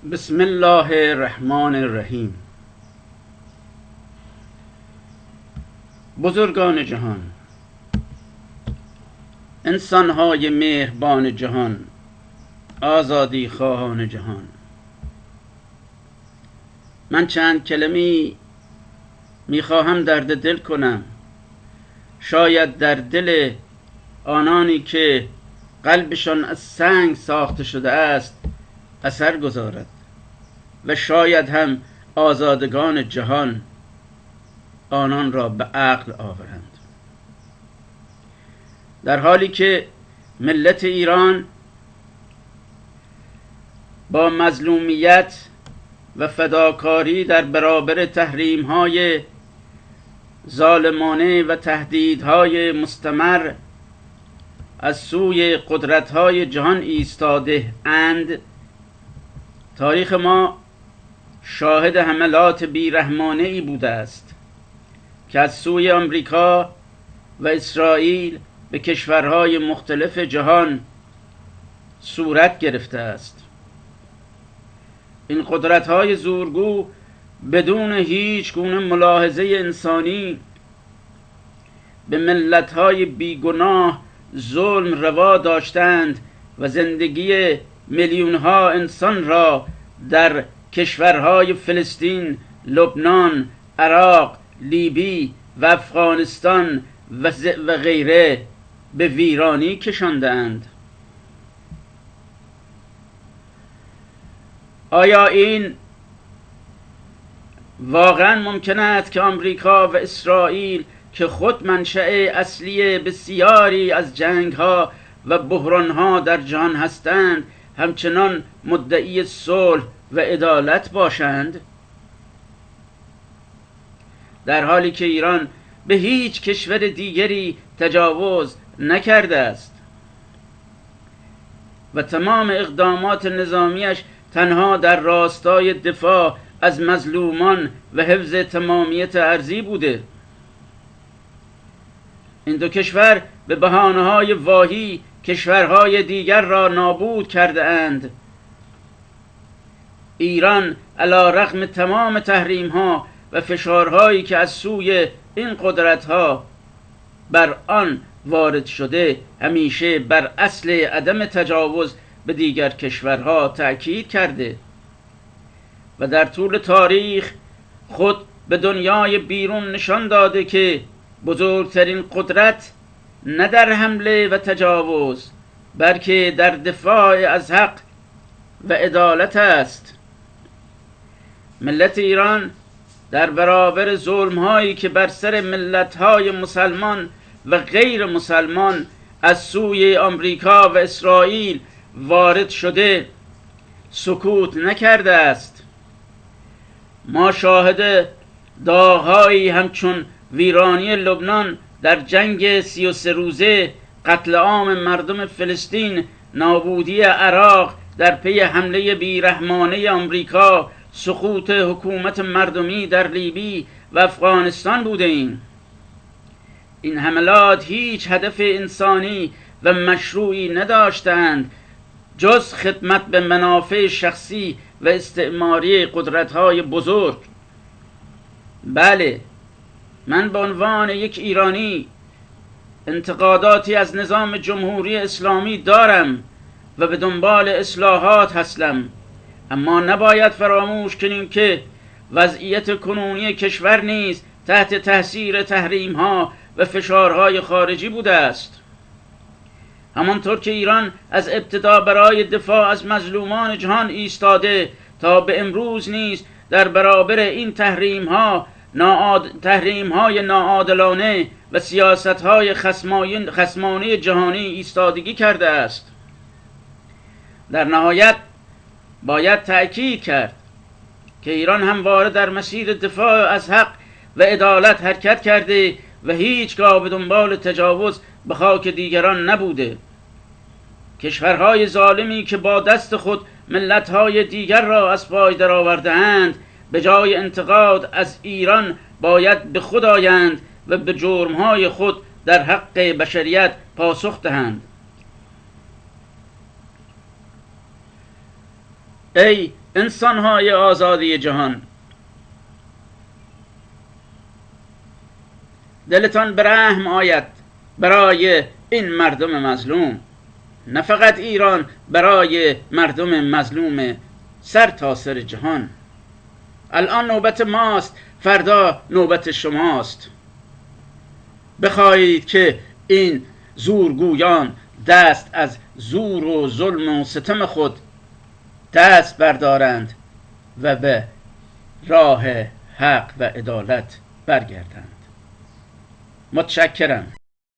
بسم الله الرحمن الرحیم. بزرگان جهان، انسانهای مهربان جهان، آزادی خواهان جهان، من چند کلمی میخواهم درد دل کنم، شاید در دل آنانی که قلبشان از سنگ ساخته شده است اثر گذارد و شاید هم آزادگان جهان آنان را به عقل آورند. در حالی که ملت ایران با مظلومیت و فداکاری در برابر تحریم‌های ظالمانه و تهدیدهای مستمر از سوی قدرت‌های جهان ایستاده اند، تاریخ ما شاهد حملات بیرحمانه ای بوده است که از سوی آمریکا و اسرائیل به کشورهای مختلف جهان صورت گرفته است. این قدرت‌های زورگو بدون هیچ گونه ملاحظه انسانی به ملت‌های بیگناه ظلم روا داشتند و زندگی میلیون‌ها انسان را در کشورهای فلسطین، لبنان، عراق، لیبی و افغانستان و غیره به ویرانی کشاندند. آیا این واقعا ممکن است که آمریکا و اسرائیل که خود منشأ اصلی بسیاری از جنگ‌ها و بحران‌ها در جهان هستند همچنان مدعی صلح و عدالت باشند، در حالی که ایران به هیچ کشور دیگری تجاوز نکرده است و تمام اقدامات نظامیش تنها در راستای دفاع از مظلومان و حفظ تمامیت ارضی بوده؟ این دو کشور به بهانه‌های واهی کشورهای دیگر را نابود کرده اند. ایران علی رغم تمام تحریم‌ها و فشارهایی که از سوی این قدرت‌ها بر آن وارد شده همیشه بر اصل عدم تجاوز به دیگر کشورها تأکید کرده و در طول تاریخ خود به دنیای بیرون نشان داده که بزرگترین قدرت نه در حمله و تجاوز بلکه در دفاع از حق و عدالت است. ملت ایران در برابر ظلم‌هایی که بر سر ملت‌های مسلمان و غیر مسلمان از سوی آمریکا و اسرائیل وارد شده سکوت نکرده است. ما شاهد داغ‌هایی همچون ویرانی لبنان در جنگ 33 روزه، قتل عام مردم فلسطین، نابودی عراق در پی حمله بیرحمانه آمریکا، سقوط حکومت مردمی در لیبی و افغانستان بوده ایم. این حملات هیچ هدف انسانی و مشروعی نداشتند جز خدمت به منافع شخصی و استعماری قدرت‌های بزرگ. بله، من به عنوان یک ایرانی انتقاداتی از نظام جمهوری اسلامی دارم و به دنبال اصلاحات هستم، اما نباید فراموش کنیم که وضعیت کنونی کشور نیز تحت تاثیر تحریم‌ها و فشارهای خارجی بوده است. همانطور که ایران از ابتدا برای دفاع از مظلومان جهان ایستاده تا به امروز نیز در برابر این تحریم‌های ناعادلانه و سیاست‌های خصمانه جهانی ایستادگی کرده است. در نهایت باید تأکید کرد که ایران همواره در مسیر دفاع از حق و عدالت حرکت کرده و هیچگاه به دنبال تجاوز به خاک دیگران نبوده. کشورهای ظالمی که با دست خود ملت‌های دیگر را از پای درآورده‌اند به جای انتقاد از ایران باید به خود آیند و به جرم‌های خود در حق بشریت پاسخ دهند. ای انسانهای آزادی جهان، دلتان به رحم آید برای این مردم مظلوم، نه فقط ایران، برای مردم مظلوم سر تا سر جهان. الان نوبت ماست، فردا نوبت شماست. بخواهید که این زورگویان دست از زور و ظلم و ستم خود دست بردارند و به راه حق و عدالت برگردند. متشکرم.